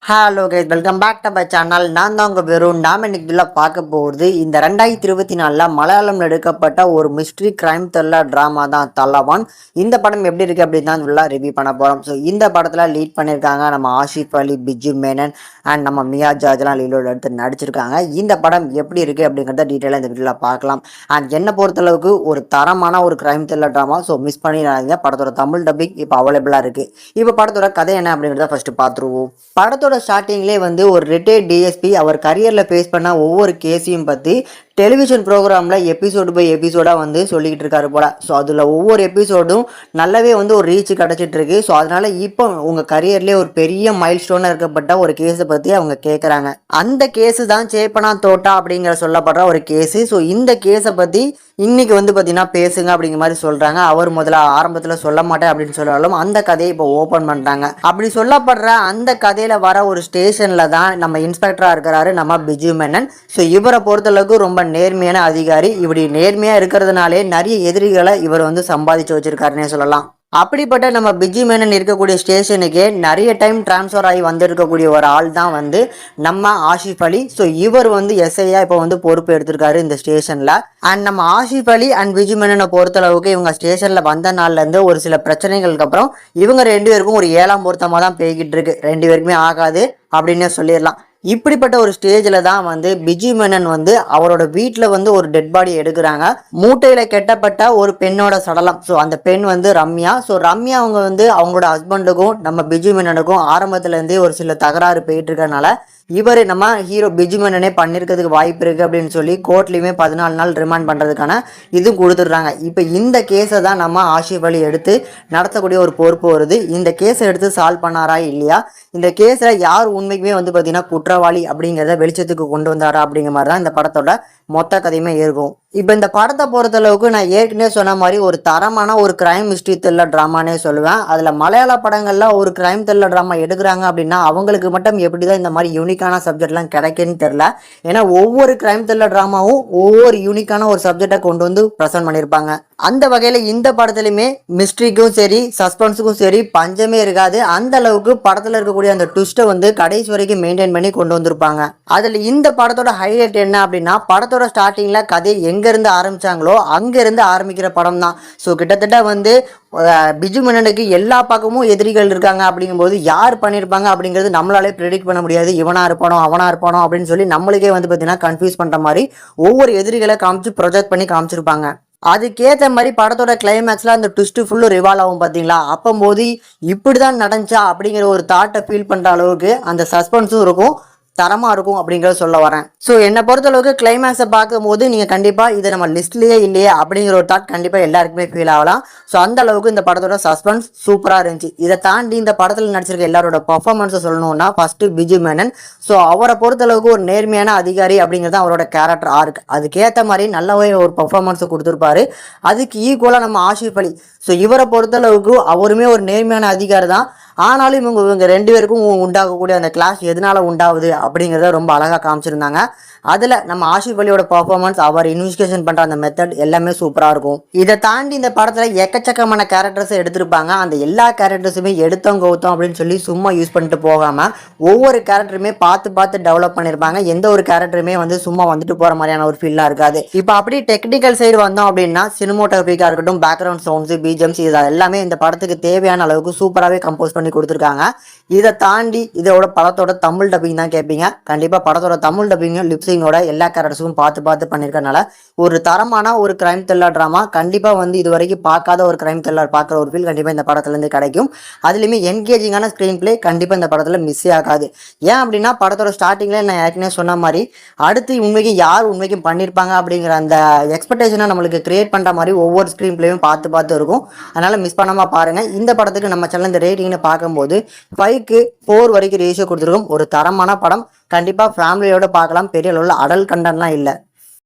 Hello guys, welcome back to my channel. நான் தான் உங்கள் வெறும் நாம் இன்னைக்கு பார்க்க போகிறது இந்த 2024 மலையாளம் எடுக்கப்பட்ட ஒரு மிஸ்ட்ரி கிரைம் த்ரில்லர் ட்ராமா தான் தலவான். இந்த படம் எப்படி இருக்குது அப்படின்னு தான் ஃபுல்லாக ரிவ்யூ பண்ண போகிறோம். ஸோ இந்த படத்தில் லீட் பண்ணியிருக்காங்க நம்ம ஆஷிஃப் அலி, பிஜு மேனன் அண்ட் நம்ம மியா ஜார்ஜ்லாம் லீடோட எடுத்து நடிச்சிருக்காங்க. இந்த படம் எப்படி இருக்குது அப்படிங்கிறத டீட்டெயிலாக இந்த வீடியோவில் பார்க்கலாம். அண்ட் என்னை பொறுத்தளவுக்கு ஒரு தரமான ஒரு crime thriller drama. So miss பண்ணிடாதீங்க. படத்தோட தமிழ் டப்பிங் இப்போ அவைலபிளாக இருக்குது. இப்போ படத்தோட கதை என்ன அப்படிங்கிறத ஃபஸ்ட்டு பார்த்துருவோம். படத்தோட ஸ்டார்டிங்லேயே ஒரு ரிட்டையர்ட் டிஎஸ்பி அவர் கரியரில் ஃபேஸ் பண்ண ஒவ்வொரு கேஸையும் பற்றி டெலிவிஷன் ப்ரோக்ராமில் எபிசோடு பை எபிசோடாக சொல்லிக்கிட்டு இருக்காரு போல். ஸோ அதில் ஒவ்வொரு எபிசோடும் நல்லாவே ஒரு ரீச் கிடச்சிட்டு இருக்கு. ஸோ அதனால் இப்போ உங்கள் கரியர்லேயே ஒரு பெரிய மைல் ஸ்டோனாக இருக்கப்பட்ட ஒரு கேஸை பற்றி அவங்க கேட்குறாங்க. அந்த கேஸு தான் சேப்பனா தோட்டா அப்படிங்கிற சொல்லப்படுற ஒரு கேஸு. ஸோ இந்த கேஸை பற்றி இன்னைக்கு பார்த்தீங்கன்னா பேசுங்க அப்படிங்கிற மாதிரி சொல்கிறாங்க. அவர் முதல்ல ஆரம்பத்தில் சொல்ல மாட்டேன் அப்படின்னு சொன்னாலும் அந்த கதையை இப்போ ஓப்பன் பண்ணுறாங்க. அப்படி சொல்லப்படுற அந்த கதையில் வர ஒரு ஸ்டேஷனில் தான் நம்ம இன்ஸ்பெக்டராக இருக்கிறாரு நம்ம பிஜு மேனன். ஸோ இவரை பொறுத்தளவுக்கு ரொம்ப நேர்மையான அதிகாரி. இப்படி நேர்மையாக இருக்கிறதுனாலே நிறைய எதிரிகளை இவர் சம்பாதிச்சு வச்சிருக்காருன்னே சொல்லலாம். அப்படிப்பட்ட நம்ம பிஜு மேனன் இருக்கக்கூடிய ஸ்டேஷனுக்கே நிறைய டைம் டிரான்ஸ்ஃபர் ஆகி வந்திருக்கக்கூடிய ஒரு ஆள் தான் நம்ம ஆஷிஃப் அலி. ஸோ இவர் எஸ்ஐயா இப்போ பொறுப்பு எடுத்திருக்காரு இந்த ஸ்டேஷனில். அண்ட் நம்ம ஆஷிஃப் அலி அண்ட் பிஜு மேனனை பொறுத்தளவுக்கு இவங்க ஸ்டேஷனில் வந்த நாள்லேருந்து ஒரு சில பிரச்சனைகளுக்கு அப்புறம் இவங்க ரெண்டு பேருக்கும் ஒரு 7ஆம் பொருத்தமாக தான் போய்கிட்டு இருக்கு. ரெண்டு பேருக்குமே ஆகாது அப்படின்னே சொல்லிடலாம். இப்படிப்பட்ட ஒரு ஸ்டேஜில் தான் பிஜு மேனன் அவரோட வீட்டில் ஒரு டெட் பாடி எடுக்கிறாங்க. மூட்டையில் கெட்டப்பட்ட ஒரு பெண்ணோட சடலம். ஸோ அந்த பெண் ரம்யா. ஸோ ரம்யா அவங்க அவங்களோட ஹஸ்பண்டுக்கும் நம்ம பிஜு மேனனுக்கும் ஆரம்பத்துலேருந்தே ஒரு சில தகராறு போயிட்டு இருக்கனால இவர் நம்ம ஹீரோ பிஜு மேனனே பண்ணியிருக்கிறதுக்கு வாய்ப்பு இருக்குது அப்படின்னு சொல்லி கோர்ட்லேயுமே 14 நாள் ரிமாண்ட் பண்ணுறதுக்கான இதுவும் கொடுத்துட்றாங்க. இப்போ இந்த கேஸை தான் நம்ம ஆஷிஃப் அலி எடுத்து நடத்தக்கூடிய ஒரு பொறுப்பு வருது. இந்த கேஸை எடுத்து சால்வ் பண்ணாரா இல்லையா, இந்த கேஸில் யார் உண்மைக்குமே பார்த்தீங்கன்னா குற்றவாளி அப்படிங்கிறத வெளிச்சத்துக்கு கொண்டு வந்தாரா அப்படிங்கிற மாதிரி தான் இந்த படத்தோட மொத்த கதையுமே இருக்கும். இப்போ இந்த படத்தை பொறுத்தளவுக்கு நான் ஏற்கனவே சொன்ன மாதிரி ஒரு தரமான ஒரு கிரைம் மிஸ்ட்ரி த்ரில்லர் ட்ராமானே சொல்லுவேன். அதில் மலையாள படங்களில் ஒரு கிரைம் த்ரில்லர் ட்ராமா எடுக்கிறாங்க அப்படின்னா அவங்களுக்கு மட்டும் எப்படி தான் இந்த மாதிரி யூனிக்கான சப்ஜெக்ட்லாம் கிடைக்குன்னு தெரில. ஏன்னா ஒவ்வொரு கிரைம் த்ரில்லர் ட்ராமாவும் ஒவ்வொரு யூனிக்கான ஒரு சப்ஜெக்டை கொண்டு ப்ரெசென்ட் பண்ணியிருப்பாங்க. அந்த வகையில் இந்த படத்துலையுமே மிஸ்ட்ரிக்கும் சரி சஸ்பென்ஸுக்கும் சரி பஞ்சமே இருக்காது. அந்த அளவுக்கு படத்தில் இருக்கக்கூடிய அந்த ட்விஸ்ட்டை கடைசி வரைக்கும் மெயின்டைன் பண்ணி கொண்டு வந்திருப்பாங்க. அதில் இந்த படத்தோட ஹைலைட் என்ன அப்படின்னா படத்தோட ஸ்டார்டிங்கில் கதை எங்கேருந்து ஆரம்பித்தாங்களோ அங்கேருந்து ஆரம்பிக்கிற படம் தான். ஸோ கிட்டத்தட்ட பிஜு மேனனுக்கு எல்லா பக்கமும் எதிரிகள் இருக்காங்க. அப்படிங்கும்போது யார் பண்ணியிருப்பாங்க அப்படிங்கிறது நம்மளாலே ப்ரெடிக்ட் பண்ண முடியாது. இவனாக இருப்பானோ அவனாக இருப்பானோ அப்படின்னு சொல்லி நம்மளுக்கே பார்த்தீங்கன்னா கன்ஃபியூஸ் பண்ணுற மாதிரி ஒவ்வொரு எதிரிகளை காமிச்சு ப்ரொஜெக்ட் பண்ணி காமிச்சிருப்பாங்க. அதுக்கேற்ற மாதிரி படத்தோட கிளைமேக்ஸில் அந்த ட்விஸ்ட்டு ஃபுல்லும் ரிவால்வ் ஆகும் பார்த்தீங்களா. அப்போது இப்படி தான் நடந்துச்சா அப்படிங்கிற ஒரு தாட்டை ஃபீல் பண்ணுற அளவுக்கு அந்த சஸ்பென்ஸும் இருக்கும், தரமாக இருக்கும் அப்படிங்கிறத சொல்ல வரேன். ஸோ என்னை பொறுத்தளவுக்கு கிளைமேக்ஸை பார்க்கும்போது நீங்கள் கண்டிப்பாக இதை நம்ம லிஸ்ட்லேயே இல்லையே அப்படிங்கிற ஒரு தாட் கண்டிப்பாக எல்லாருக்குமே ஃபீல் ஆகலாம். ஸோ அந்த அளவுக்கு இந்த படத்தோட சஸ்பென்ஸ் சூப்பராக இருந்துச்சு. இதை தாண்டி இந்த படத்தில் நடிச்சிருக்க எல்லாரோட பர்ஃபார்மன்ஸை சொல்லணும்னா ஃபஸ்ட்டு பிஜு மேனன். ஸோ அவரை பொறுத்தளவுக்கு ஒரு நேர்மையான அதிகாரி அப்படிங்கிறது அவரோட கேரக்டர் ஆர்க். அதுக்கேற்ற மாதிரி நல்லவே ஒரு பர்ஃபார்மன்ஸை கொடுத்துருப்பாரு. அதுக்கு ஈக்குவலாக நம்ம ஆஷிஃப் அலி. ஸோ இவரை பொறுத்தளவுக்கு அவருமே ஒரு நேர்மையான அதிகாரி தான். ஆனாலும் இவங்க ரெண்டு பேருக்கும் உண்டாகக்கூடிய அந்த கிளாஷ் எதனால உண்டாகுது அப்படிங்கிறத ரொம்ப அழகாக காமிச்சிருந்தாங்க. அதில் நம்ம ஆஷிஃப் அலியோட பர்ஃபார்மன்ஸ், அவர் இன்வெஸ்டிகேஷன் பண்ணுற அந்த மெத்தட் எல்லாமே சூப்பராக இருக்கும். இதை தாண்டி இந்த படத்தில் எக்கச்சக்கமான கேரக்டர்ஸை எடுத்திருப்பாங்க. அந்த எல்லா கேரக்டர்ஸுமே எடுத்தோம் கௌத்தம் அப்படின்னு சொல்லி சும்மா யூஸ் பண்ணிட்டு போகாமல் ஒவ்வொரு கேரக்டருமே பார்த்து டெவலப் பண்ணியிருப்பாங்க. எந்த ஒரு கேரக்டருமே சும்மா வந்துட்டு போகிற மாதிரியான ஒரு ஃபீலாக இருக்காது. இப்போ அப்படி டெக்னிக்கல் சைடு வந்தோம் அப்படின்னா சினிமோட்டோகிராஃபிக்காக இருக்கட்டும், பேக்ரவுண்ட் சவுண்ட்ஸு, பிஜிஎம்ஸ், இது எல்லாமே இந்த படத்துக்கு தேவையான அளவுக்கு சூப்பராகவே கம்போஸ் பண்ணி கொடுத்துருக்காங்க. இதை தாண்டி இதோட படத்தோட தமிழ் டப்பிங் தான் கேட்பீங்க. கண்டிப்பாக படத்தோட தமிழ் டப்பிங்கும் லிப்ஸிங்கோட எல்லா கேரக்டர்ஸும் பார்த்து பண்ணியிருக்கனால ஒரு தரமான ஒரு கிரைம் த்ரில்லர் ட்ராமா. கண்டிப்பாக இது வரைக்கும் பார்க்காத ஒரு கிரைம் த்ரில்லர் பார்க்குற ஒரு ஃபீல் கண்டிப்பாக இந்த படத்துலேருந்து கிடைக்கும். அதுலேயுமே என்கேஜிங்கான ஸ்க்ரீன் பிளே கண்டிப்பாக இந்த படத்தில் மிஸ்ஸே ஆகாது. ஏன் அப்படின்னா படத்தோட ஸ்டார்டிங்கில் நான் ஏற்கனவே சொன்ன மாதிரி அடுத்து உண்மைக்கும் யார் உண்மைக்கும் பண்ணியிருப்பாங்க அப்படிங்கிற அந்த எக்ஸ்பெக்டேஷனை நம்மளுக்கு கிரியேட் பண்ணுற மாதிரி ஒவ்வொரு ஸ்க்ரீன் பிளேயும் பார்த்து இருக்கும். அதனால் மிஸ் பண்ணாமல் பாருங்கள். இந்த படத்துக்கு நம்ம சேனல் இந்த ரேட்டிங்னு பார்க்கும்போது 5க்கு 4 வரைக்கும் ரேஷியோ கொடுத்துருக்கோம். ஒரு தரமான படம். கண்டிப்பாக ஃபேமிலியோட பார்க்கலாம். பெரிய அளவில் அடல் கண்டென்ட்லாம் இல்லை.